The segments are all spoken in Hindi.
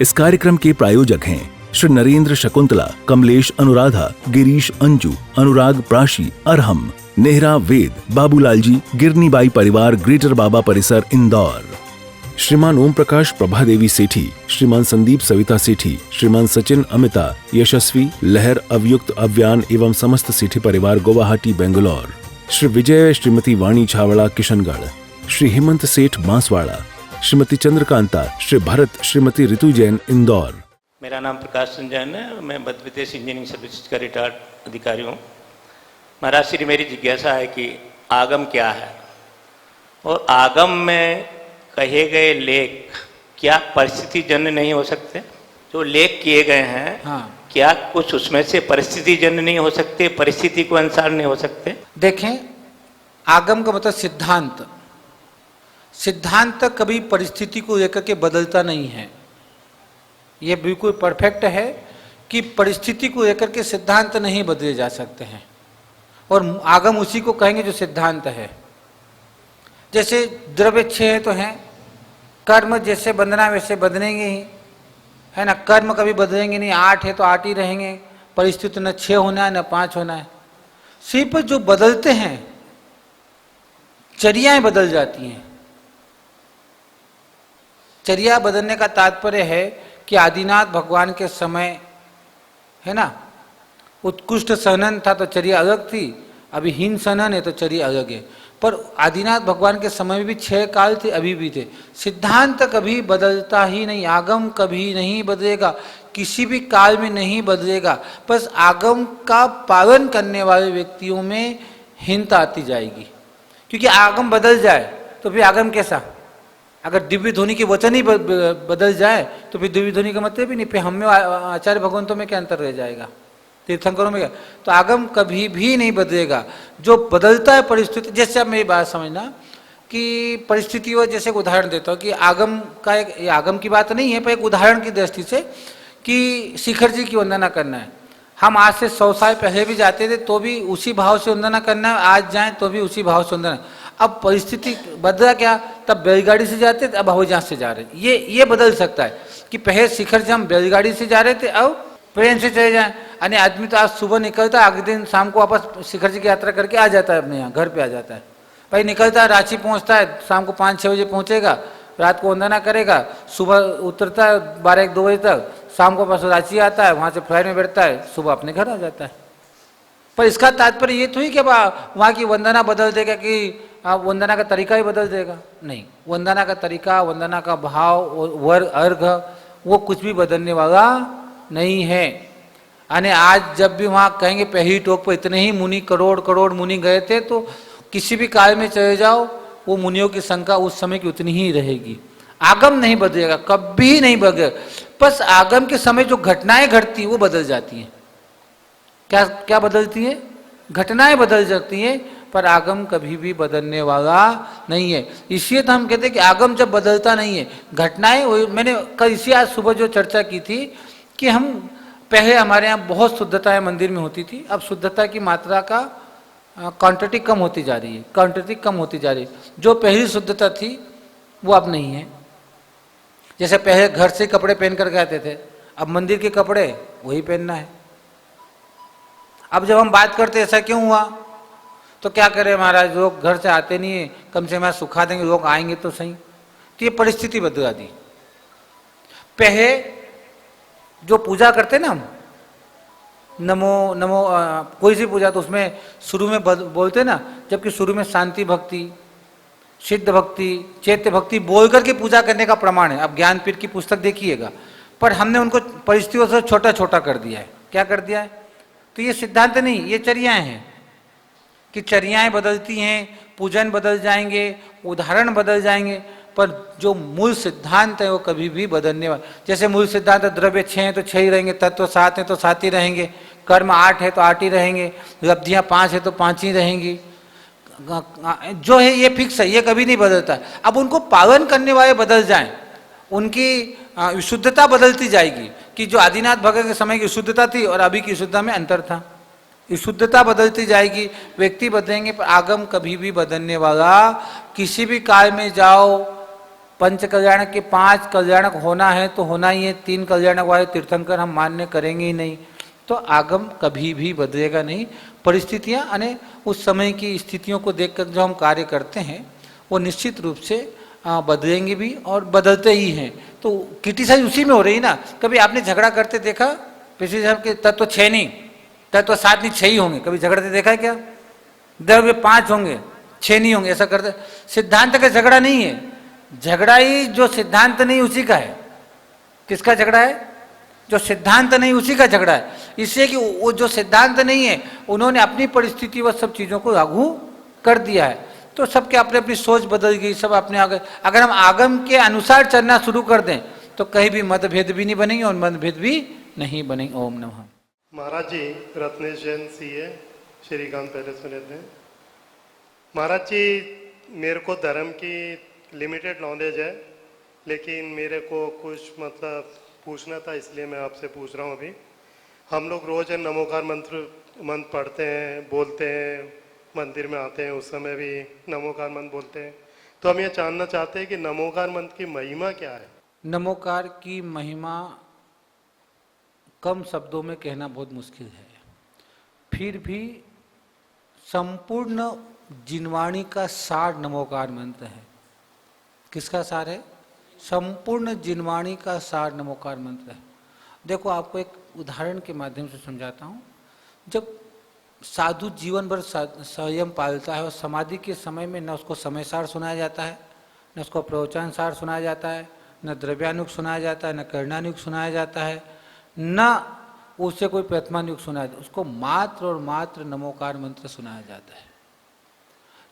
इस कार्यक्रम के प्रायोजक हैं श्री नरेंद्र शकुंतला, कमलेश अनुराधा, गिरीश अंजू, अनुराग प्राशी, अरहम, नेहरा वेद, बाबूलाल जी, गिरनीबाई परिवार, ग्रेटर बाबा परिसर, इंदौर। श्रीमान ओम प्रकाश प्रभादेवी सेठी, श्रीमान संदीप सविता सेठी, श्रीमान सचिन अमिता, यशस्वी लहर अवयुक्त अव्यान एवं समस्त सेठी परिवार, गुवाहाटी, बेंगलोर। श्री विजय, श्रीमती वाणी छावड़ा, किशनगढ़। श्री हेमंत सेठ, बांसवाड़ा। श्रीमती चंद्रकांता, श्री भरत, श्रीमती ऋतु जैन, इंदौर। मेरा नाम प्रकाश संजैन है। मैं मध्य प्रदेश इंजीनियरिंग सर्विसेज का रिटायर्ड अधिकारी हूँ। महाराज श्री, मेरी जिज्ञासा है कि आगम क्या है और आगम में कहे गए लेख क्या परिस्थिति जन्य नहीं हो सकते? जो लेख किए गए हैं, हाँ, क्या कुछ उसमें से परिस्थिति जन्य नहीं हो सकते, परिस्थिति को अनुसार नहीं हो सकते? देखें, आगम का मतलब सिद्धांत। सिद्धांत कभी परिस्थिति को लेकर के बदलता नहीं है। ये बिल्कुल परफेक्ट है कि परिस्थिति को लेकर के सिद्धांत नहीं बदले जा सकते हैं, और आगम उसी को कहेंगे जो सिद्धांत है। जैसे द्रव्य 6 तो हैं, कर्म जैसे बंधना वैसे बदलेंगे ही, है ना। कर्म कभी बदलेंगे नहीं। 8 है तो 8 ही रहेंगे। परिस्थिति न 6 होना है न 5 होना है। सिर्फ जो बदलते हैं, चर्याएं बदल जाती हैं। चर्या बदलने का तात्पर्य है कि आदिनाथ भगवान के समय, है ना, उत्कृष्ट सनन था तो चर्या अलग थी, अभी हीन सनन है तो चर्या अलग है। पर आदिनाथ भगवान के समय में भी 6 काल थे, अभी भी थे। सिद्धांत कभी बदलता ही नहीं। आगम कभी नहीं बदलेगा, किसी भी काल में नहीं बदलेगा। बस आगम का पालन करने वाले व्यक्तियों में हीनता आती जाएगी, क्योंकि आगम बदल जाए तो फिर आगम कैसा? अगर दिव्य ध्वनि के वचन ही बदल जाए तो फिर दिव्य ध्वनि का मतलब ही नहीं। फिर हम में आचार्य भगवंतों में क्या अंतर रह जाएगा, तीर्थंकरों में क्या? तो आगम कभी भी नहीं बदलेगा। जो बदलता है परिस्थिति। जैसे अब मेरी बात समझना कि परिस्थिति, और जैसे एक उदाहरण देता हूँ कि आगम का एक, आगम की बात नहीं है पर एक उदाहरण की दृष्टि से, कि शिखर जी की वंदना करना है। हम आज से 100 साल पहले भी जाते थे तो भी उसी भाव से वंदना करना है, आज जाएं तो भी उसी भाव से वंदना। अब परिस्थिति बदला क्या? तब बैलगाड़ी से जाते थे, अब हवाई जहाज से जा रहे हैं। ये बदल सकता है कि पहले शिखर से हम बैलगाड़ी से जा रहे थे, अब ट्रेन से चले जाएं। यानी आदमी तो आज सुबह निकलता है, अगले दिन शाम को वापस शिखर जी की यात्रा करके आ जाता है, अपने यहाँ घर पे आ जाता है। भाई निकलता है, रांची पहुँचता है, शाम को 5-6 बजे पहुँचेगा, रात को वंदना करेगा, सुबह उतरता है 12-1-2 बजे तक, शाम को वापस रांची आता है, वहाँ से फ्लाइट में बैठता है, सुबह अपने घर आ जाता है। पर इसका तात्पर्य ये तो ही कि वहाँ की वंदना बदल देगा, कि वंदना का तरीका ही बदल देगा? नहीं, वंदना का तरीका, वंदना का भाव, वर्ग, अर्घ, वो कुछ भी बदलने वाला नहीं है। यानी आज जब भी वहाँ कहेंगे पहली टोक पर इतने ही मुनि, करोड़ करोड़ मुनि गए थे, तो किसी भी काल में चले जाओ, वो मुनियों की संख्या उस समय की उतनी ही रहेगी। आगम नहीं बदलेगा, कभी नहीं बदलेगा। बस आगम के समय जो घटनाएं घटती वो बदल जाती हैं। क्या बदलती है? घटनाएं बदल जाती हैं, पर आगम कभी भी बदलने वाला नहीं है। इसलिए तो हम कहते हैं कि आगम जब बदलता नहीं है, घटनाएं। मैंने कल इसी आज सुबह जो चर्चा की थी कि हम पहले हमारे यहाँ बहुत शुद्धता मंदिर में होती थी, अब शुद्धता की मात्रा का क्वांटिटी कम होती जा रही है, क्वांटिटी कम होती जा रही है। जो पहली शुद्धता थी वो अब नहीं है। जैसे पहले घर से कपड़े पहन कर के आते थे, अब मंदिर के कपड़े वही पहनना है। अब जब हम बात करते ऐसा क्यों हुआ, तो क्या करें महाराज, लोग घर से आते नहीं है, कम से कम सुखा देंगे, लोग आएंगे तो सही। तो ये परिस्थिति बदला दी। पहले जो पूजा करते ना हम, नमो नमो, कोई सी पूजा, तो उसमें शुरू में बोलते ना, जबकि शुरू में शांति भक्ति, सिद्ध भक्ति, चैत्य भक्ति बोल करके पूजा करने का प्रमाण है। अब ज्ञानपीठ की पुस्तक देखिएगा, पर हमने उनको परिस्थितियों से छोटा छोटा कर दिया है। क्या कर दिया है? तो ये सिद्धांत नहीं, ये चर्याएं हैं कि चर्याएं बदलती हैं, पूजन बदल जाएंगे, उदाहरण बदल जाएंगे, पर जो मूल सिद्धांत है वो कभी भी बदलने वाला। जैसे मूल सिद्धांत द्रव्य 6 हैं तो 6 ही रहेंगे, तत्व 7 हैं तो 7 ही रहेंगे, कर्म 8 है तो 8 ही रहेंगे, लब्धियां 5 है तो 5 ही रहेंगी। जो है ये फिक्स है, ये कभी नहीं बदलता। अब उनको पालन करने वाले बदल जाएं, उनकी विशुद्धता बदलती जाएगी, कि जो आदिनाथ भगत के समय की शुद्धता थी और अभी की शुद्धता में अंतर था। शुद्धता बदलती जाएगी, व्यक्ति बदलेंगे, पर आगम कभी भी बदलने वाला, किसी भी काल में जाओ पंच कल्याणक के 5 कल्याणक होना है तो होना ही है, 3 कल्याणक वाले तीर्थंकर हम मान्य करेंगे ही नहीं। तो आगम कभी भी बदलेगा नहीं। परिस्थितियां यानी उस समय की स्थितियों को देखकर जो हम कार्य करते हैं वो निश्चित रूप से बदलेंगे भी और बदलते ही हैं। तो क्रिटिसाइज उसी में हो रही ना। कभी आपने झगड़ा करते देखा? पिछले साहब के तत्व 6 नहीं, तत्व 7 नहीं 6 ही होंगे। कभी झगड़ते देखा है क्या? द्रव्य 5 होंगे 6 नहीं होंगे, ऐसा करते। सिद्धांत का झगड़ा नहीं है, झगड़ा ही जो सिद्धांत नहीं उसी का है। किसका झगड़ा है? जो सिद्धांत नहीं उसी का झगड़ा है। इसलिए कि वो जो सिद्धांत नहीं है उन्होंने अपनी परिस्थिति व सब चीजों को लागू कर दिया है। तो सबके अपने अपनी सोच बदल गई, सब अपने आगे। अगर हम आगम के अनुसार चलना शुरू कर दें तो कहीं भी मतभेद भी नहीं बनेंगे और मतभेद भी नहीं बनेंगे। ओम नमः। महाराज जी, रत्नेश जैन सीए, श्रीकांत पैलेस में रहते हैं। महाराज जी, मेरे को धर्म की लिमिटेड नॉलेज है, लेकिन मेरे को कुछ मतलब पूछना था, इसलिए मैं आपसे पूछ रहा हूँ। अभी हम लोग रोज नमोकार मंत्र पढ़ते हैं, बोलते हैं, मंदिर में आते हैं उस समय भी नमोकार मंत्र बोलते हैं। तो हम ये जानना चाहते हैं कि नमोकार मंत्र की महिमा क्या है? नमोकार की महिमा कम शब्दों में कहना बहुत मुश्किल है, फिर भी संपूर्ण जिनवाणी का सार नमोकार मंत्र है। किसका सार है? संपूर्ण जिनवाणी का सार नमोकार मंत्र है। देखो, आपको एक उदाहरण के माध्यम से समझाता हूँ। जब साधु जीवन भर संयम पालता है और समाधि के समय में न उसको समय सार सुनाया जाता है, न उसको प्रवचन सार सुनाया जाता है, न द्रव्यानुग सुनाया जाता है, न कर्णानुग सुनाया जाता है, न उससे कोई प्रथमानुग सुनाया जाता है। उसको मात्र और मात्र नमोकार मंत्र सुनाया जाता है।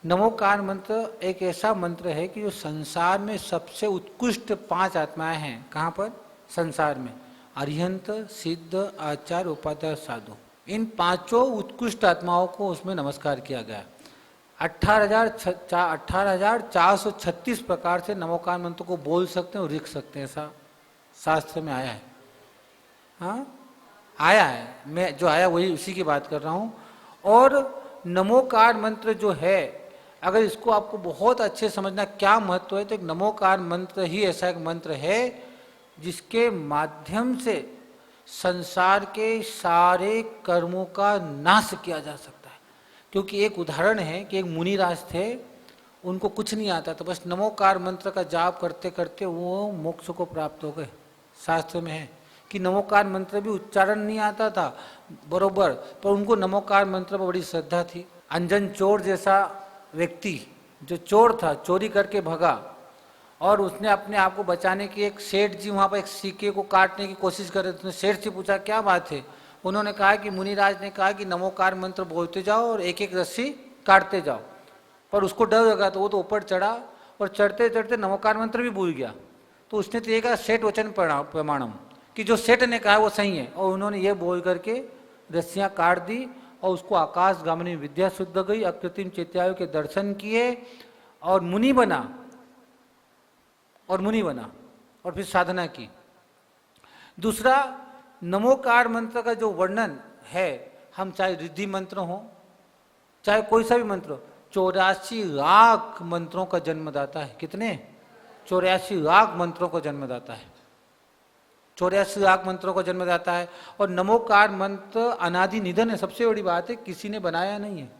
नमोकार मंत्र एक ऐसा मंत्र है कि जो संसार में सबसे उत्कृष्ट 5 आत्माएं हैं। कहाँ पर? संसार में। अरिहंत, सिद्ध, आचार्य, उपाध्याय, साधु, इन 5 उत्कृष्ट आत्माओं को उसमें नमस्कार किया गया। 18,436 प्रकार से नमोकार मंत्र को बोल सकते हैं और लिख सकते हैं, ऐसा शास्त्र में आया है। हाँ, आया है। मैं जो आया वही उसी की बात कर रहा हूँ। और नमोकार मंत्र जो है, अगर इसको आपको बहुत अच्छे समझना क्या महत्व है, तो एक नमोकार मंत्र ही ऐसा एक मंत्र है जिसके माध्यम से संसार के सारे कर्मों का नाश किया जा सकता है। क्योंकि एक उदाहरण है कि एक मुनिराज थे, उनको कुछ नहीं आता था, बस नमोकार मंत्र का जाप करते करते वो मोक्ष को प्राप्त हो गए। शास्त्र में है कि नमोकार मंत्र भी उच्चारण नहीं आता था बरोबर, पर उनको नमोकार मंत्र पर बड़ी श्रद्धा थी। अंजन चोर जैसा व्यक्ति जो चोर था, चोरी करके भगा, और उसने अपने आप को बचाने की, एक सेठ जी वहाँ पर एक सिक्के को काटने की कोशिश कर रहे थे। उसने सेठ से पूछा क्या बात है? उन्होंने कहा कि मुनिराज ने कहा कि नमोकार मंत्र बोलते जाओ और एक एक रस्सी काटते जाओ। पर उसको डर लगा तो वो तो ऊपर चढ़ा और चढ़ते चढ़ते नमोकार मंत्र भी भूल गया। तो उसने तो ये कहा सेठ वचन प्रमाणम, कि जो सेठ ने कहा वो सही है। और उन्होंने ये बोल करके रस्सियाँ काट दी और उसको आकाशगामिनी विद्या शुद्ध गई, अकृत्रिम चैत्यायु के दर्शन किए और मुनि बना और फिर साधना की। दूसरा, नमोकार मंत्र का जो वर्णन है, हम चाहे रिद्धि मंत्र हो चाहे कोई सा भी मंत्र, 84 लाख मंत्रों का जन्मदाता है। कितने? 84 लाख मंत्रों को जन्मदाता है। 84 लाख मंत्रों को जन्मदाता है। और नमोकार मंत्र अनादि निधन है। सबसे बड़ी बात है, किसी ने बनाया नहीं है।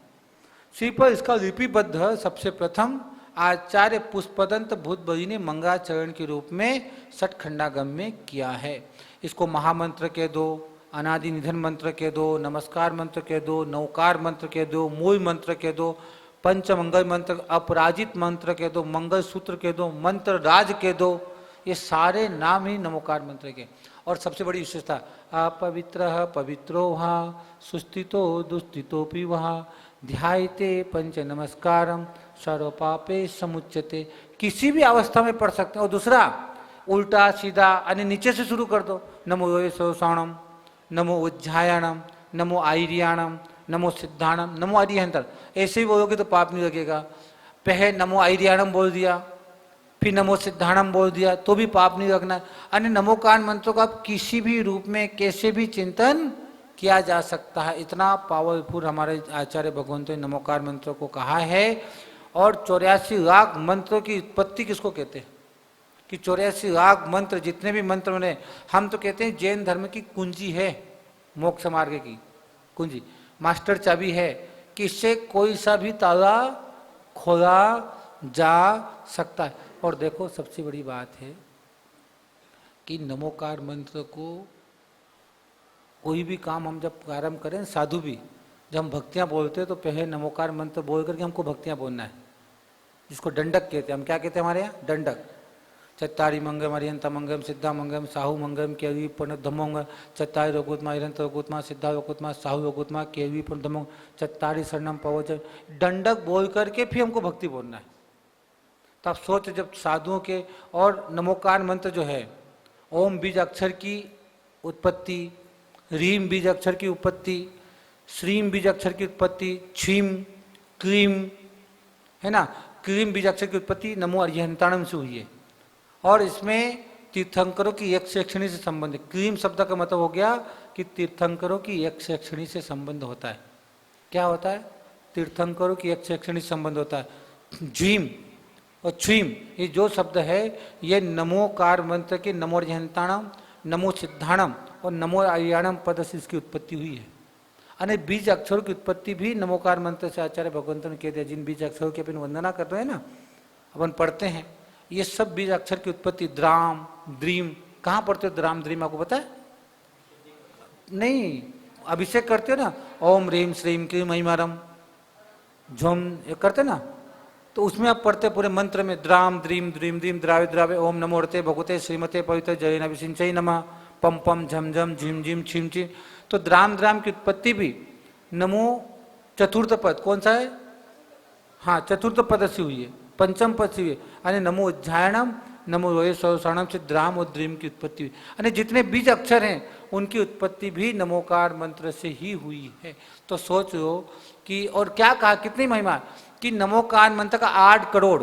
सिर्फ इसका लिपिबद्ध सबसे प्रथम आचार्य पुष्पदंत भूतबली ने मंगलाचरण के रूप में सठखंडागम में किया है। इसको महामंत्र कह दो, अनादि निधन मंत्र कह दो, नमस्कार मंत्र कह दो, नौकार मंत्र कह दो, मूल मंत्र कह दो, पंचमंगल मंत्र, अपराजित मंत्र कह दो, मंगल सूत्र कह दो, मंत्र राज कह दो, ये सारे नाम ही नमोकार मंत्र के। और सबसे बड़ी विशेषता, अपवित्र पवित्रो वहाँ, सुस्थितो दुस्थितोपि वहाँ, ध्यायते पंच नमस्कारम सर्वपापे समुच्यते। किसी भी अवस्था में पढ़ सकते हैं। और दूसरा, उल्टा सीधा यानी नीचे से शुरू कर दो। नमो योगेश्वराणम, नमो उज्जायणम, नमो आयरियाणम, नमो सिद्धाणम, नमो अरिहंतर, ऐसे ही बोलोगे तो पाप नहीं लगेगा। पहले नमो आयरियाणम बोल दिया, फिर नमो सिद्धाणम बोल दिया तो भी पाप नहीं लगना। अन्य नमोकार मंत्रों का आप किसी भी रूप में कैसे भी चिंतन किया जा सकता है। इतना पावरफुल हमारे आचार्य भगवंतों ने नमोकार मंत्रों को कहा है। और 84 लाख मंत्रों की उत्पत्ति किसको कहते हैं? कि 84 लाख मंत्र, जितने भी मंत्र बने, हम तो कहते हैं जैन धर्म की कुंजी है, मोक्ष मार्ग की कुंजी, मास्टर चाबी है कि इससे कोई सा भी ताला खोला जा सकता है। और देखो सबसे बड़ी बात है कि नमोकार मंत्र को कोई भी काम हम जब प्रारंभ करें, साधु भी जब हम भक्तियां बोलते हैं तो पहले नमोकार मंत्र बोल करके हमको भक्तियां बोलना है, जिसको दंडक कहते हैं। हम क्या कहते हैं हमारे यहाँ? दंडक। चत्तारी मंगम अरियंता मंगम सिद्धा मंगम साहू मंगम केवी पूर्ण धमोंग चत्तारी रोगुत्मा अरियंत रोगुत्मा सिद्धा रोगुत्मा साहू रोगुत्मा केवी पूर्ण धमोंग चत्तारी शरणम पवचन, दंडक बोल करके फिर हमको भक्ति बोलना है। तो आप सोच, जब साधुओं के, और नमोकार मंत्र जो है, ओम बीज अक्षर की उत्पत्ति, रीम बीज अक्षर की उत्पत्ति, श्रीम बीज अक्षर की उत्पत्ति, छीम क्रीम, है ना, क्रीम बीज अक्षर की उत्पत्ति नमो अरिहंताणम से हुई है। और इसमें तीर्थंकरों की एक सेक्षणी से संबंध है। क्रीम शब्द का मतलब हो गया कि तीर्थंकरों की एक सेक्षणी से संबंध होता है। क्या होता है? तीर्थंकरों की एक सेक्षणी से संबंध होता है। झीम और छीम, ये जो शब्द है ये नमोकार मंत्र के नमो अरिहंताणम, नमो सिद्धाणम और नमो अरियाणम पद से इसकी उत्पत्ति हुई है। अने बीज अक्षरों की उत्पत्ति भी नमोकार मंत्र से आचार्य भगवंतों ने कह दिया। जिन बीज अक्षरों की अपन वंदना करते हैं ना, अपन पढ़ते हैं, ये सब बीज अक्षर की उत्पत्ति, द्राम द्रीम, कहाँ पढ़ते हो द्राम द्रीम? आपको पता है? नहीं, अभिषेक करते हो ना, ओम रीम श्रीम क्रीम महिमारम झोम करते ना, तो उसमें आप पढ़ते पूरे मंत्र में द्राम द्रीम द्रीम द्रीम द्रावे द्रावे ओम नमोर्ते भगवते श्रीमते पवित्र जय नभि सिंचय नमः पम पम झम झम झिम झिम छिम छिम। तो द्राम द्राम की उत्पत्ति भी नमो चतुर्थ पद, कौन सा है? हाँ, चतुर्थ पद से हुई है, पंचम पद से हुई है। अने नमो उज्जायणम नमो रोय सौषणम से द्राम और द्रीम की उत्पत्ति हुई। अने जितने बीज अक्षर हैं उनकी उत्पत्ति भी नमोकार मंत्र से ही हुई है। तो सोच लो कि, और क्या कहा, कितनी महिमा कि नमोकार मंत्र का 8 करोड़,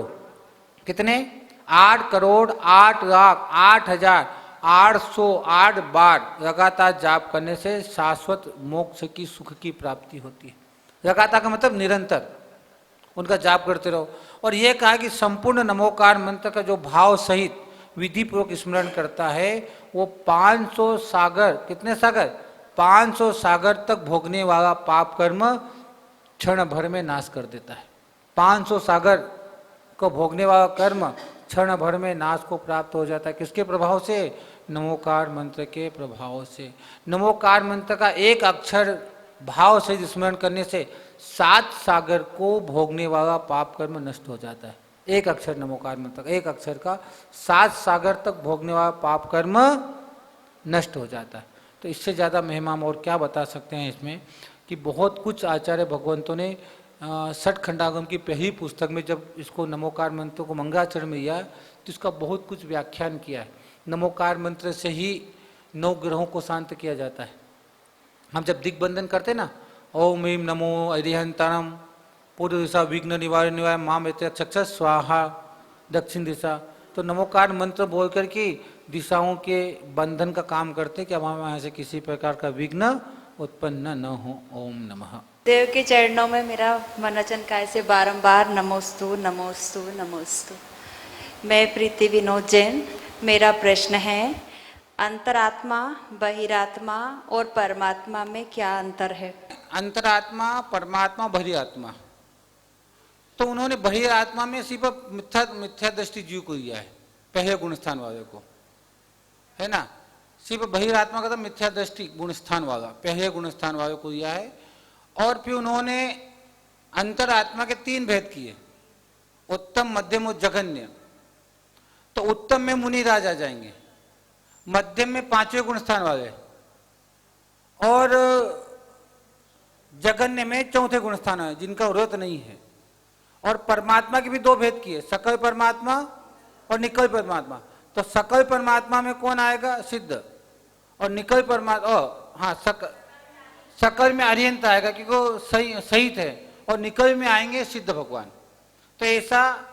कितने? 8 करोड़ 8 लाख 8,808 बार लगातार जाप करने से शाश्वत मोक्ष की सुख की प्राप्ति होती है। लगातार का मतलब निरंतर उनका जाप करते रहो। और यह कहा कि संपूर्ण नमोकार मंत्र का जो भाव सहित विधि पूर्वक स्मरण करता है वो 500 सागर, कितने सागर? 500 सागर तक भोगने वाला पाप कर्म क्षण भर में नाश कर देता है। 500 सागर को भोगने वाला कर्म क्षण भर में नाश को प्राप्त हो जाता है। किसके प्रभाव से? नमोकार मंत्र के प्रभाव से। नमोकार मंत्र का एक अक्षर भाव से स्मरण करने से 7 सागर को भोगने वाला पाप कर्म नष्ट हो जाता है। एक अक्षर नमोकार मंत्र, एक अक्षर का 7 सागर तक भोगने वाला पाप कर्म नष्ट हो जाता है। तो इससे ज़्यादा महिमा हम और क्या बता सकते हैं इसमें, कि बहुत कुछ आचार्य भगवंतों ने षट खंडागम की पहली पुस्तक में जब इसको नमोकार मंत्र को मंगलाचरण में लिया तो इसका बहुत कुछ व्याख्यान किया है। नमोकार मंत्र से ही 9 ग्रहों को शांत किया जाता है। हम जब दिग्बंधन करते ना, ओम ह्रीम नमो अरिहंताणम, पूर्व दिशा विघ्न निवारण निवाय माम एतत् स्वाहा, दक्षिण दिशा, तो नमोकार मंत्र बोल करके दिशाओं के बंधन का काम करते कि अब हमें यहाँ से किसी प्रकार का विघ्न उत्पन्न न हो। ओम नमः। देव के चरणों में मेरा मनोचन काय से बारंबार नमोस्तु नमोस्तु नमोस्तु। मैं प्रीति विनोद जैन। मेरा प्रश्न है, अंतरात्मा, बहिरात्मा और परमात्मा में क्या अंतर है? अंतरात्मा, परमात्मा, बहिरात्मा, तो उन्होंने बहिरात्मा में सिर्फ मिथ्या दृष्टि जीव को दिया है, पहले गुण स्थान वाले को, है ना। सिर्फ बहिरात्मा का तो मिथ्या दृष्टि गुण स्थान वाला, पहले गुण स्थान वाले को दिया है। और फिर उन्होंने अंतरात्मा के 3 भेद किए, उत्तम, मध्यम और जघन्य। तो उत्तम में मुनि राज आ जाएंगे, मध्यम में 5वें गुण स्थान वाले, और जघन्य में 4थे गुण स्थान वाले जिनका व्रत नहीं है। और परमात्मा के भी 2 भेद किए, सकल परमात्मा और निकल परमात्मा। तो सकल परमात्मा में कौन आएगा? सिद्ध। और निकल परमात्मा, हाँ, सकल में अरिहंत आएगा क्योंकि वो सहित है, और निकल में आएंगे सिद्ध भगवान। तो ऐसा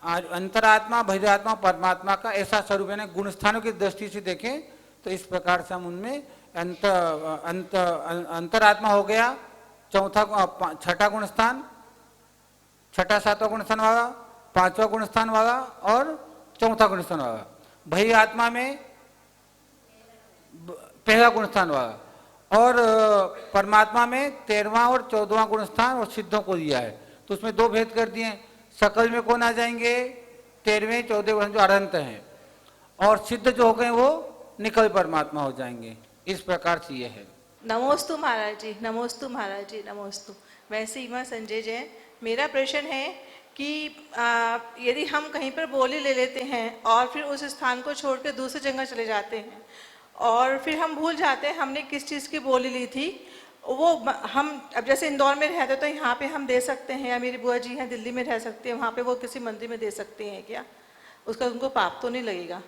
अंतरात्मा, बहिरात्मा, परमात्मा का ऐसा स्वरूप है ना। गुण स्थानों की दृष्टि से देखें तो इस प्रकार से हम उनमें अंतरात्मा हो गया 6ठा गुण स्थान, 6ठा 7वां गुण स्थान वाला, 5वां गुण स्थान वाला और चौथा गुण स्थान वाला, भई आत्मा में पहला गुण स्थान वाला, और परमात्मा में 13वां और 14वां गुण स्थान और सिद्धों को दिया है। तो उसमें दो भेद कर दिए। सकल में कौन आ जाएंगे? 13वें 14वें गुण जो अनंत हैं, और सिद्ध जो हो गए वो निकल परमात्मा हो जाएंगे। इस प्रकार से ये है। नमोस्तु महाराज जी, नमोस्तु महाराज जी, नमोस्तु। मैं सीमा संजय जैन। मेरा प्रश्न है कि यदि हम कहीं पर बोली ले लेते हैं और फिर उस स्थान को छोड़ कर दूसरी जगह चले जाते हैं और फिर हम भूल जाते हैं हमने किस चीज़ की बोली ली थी, वो हम अब जैसे इंदौर में रहते तो यहाँ पे हम दे सकते हैं, या मेरी बुआ जी हैं दिल्ली में रह सकते हैं, वहाँ पे वो किसी मंदिर में दे सकते हैं क्या? उसका उनको पाप तो नहीं लगेगा?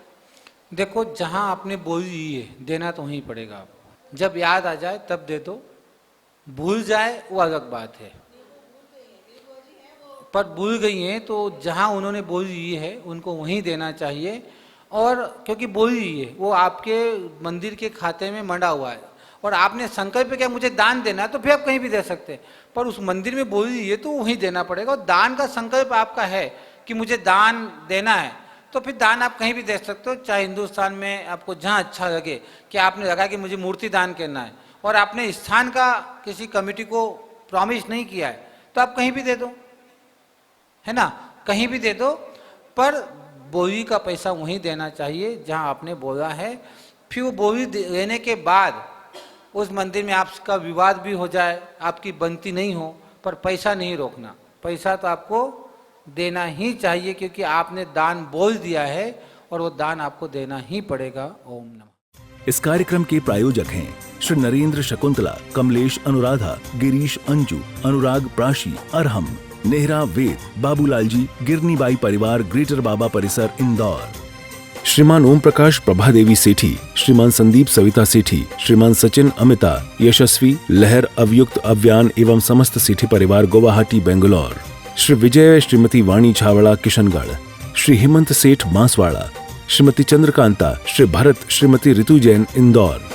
देखो, जहाँ आपने बोली ली है देना तो वहीं पड़ेगा आपको। जब याद आ जाए तब दे दो, भूल जाए वो अलग बात है। पर भूल गई हैं तो जहाँ उन्होंने बोली ली है उनको वहीं देना चाहिए। और क्योंकि बोली ली है वो आपके मंदिर के खाते में मंडा हुआ है और आपने संकल्प किया मुझे दान देना है, तो फिर आप कहीं भी दे सकते हैं। पर उस मंदिर में बोली ली है तो वहीं देना पड़ेगा। और दान का संकल्प आपका है कि मुझे दान देना है, तो फिर दान आप कहीं भी दे सकते हो। चाहे हिंदुस्तान में आपको जहाँ अच्छा लगे, कि आपने लगा कि मुझे मूर्ति दान करना है और आपने स्थान का किसी कमेटी को प्रॉमिस नहीं किया है, तो आप कहीं भी दे दो, है ना, कहीं भी दे दो। पर बोली का पैसा वहीं देना चाहिए जहां आपने बोला है। फिर वो बोली देने के बाद उस मंदिर में आपका विवाद भी हो जाए, आपकी बनती नहीं हो, पर पैसा नहीं रोकना। पैसा तो आपको देना ही चाहिए, क्योंकि आपने दान बोल दिया है और वो दान आपको देना ही पड़ेगा। ओम नमः। इस कार्यक्रम के प्रायोजक हैं श्री नरेंद्र शकुंतला, कमलेश अनुराधा, गिरीश अंजू, अनुराग प्राशी, अरहम, नेहरा वेद, बाबूलाल जी, गिरनी बाई परिवार, ग्रेटर बाबा परिसर, इंदौर। श्रीमान ओम प्रकाश प्रभादेवी सेठी, श्रीमान संदीप सविता सेठी, श्रीमान सचिन अमिता, यशस्वी लहर अवयुक्त अव्यान एवं समस्त सेठी परिवार, गुवाहाटी, बेंगलोर। श्री विजय, श्रीमती वाणी छावड़ा, किशनगढ़। श्री हेमंत सेठ, बांसवाड़ा। श्रीमती चंद्रकांता, श्री भरत, श्रीमती ऋतु जैन, इंदौर।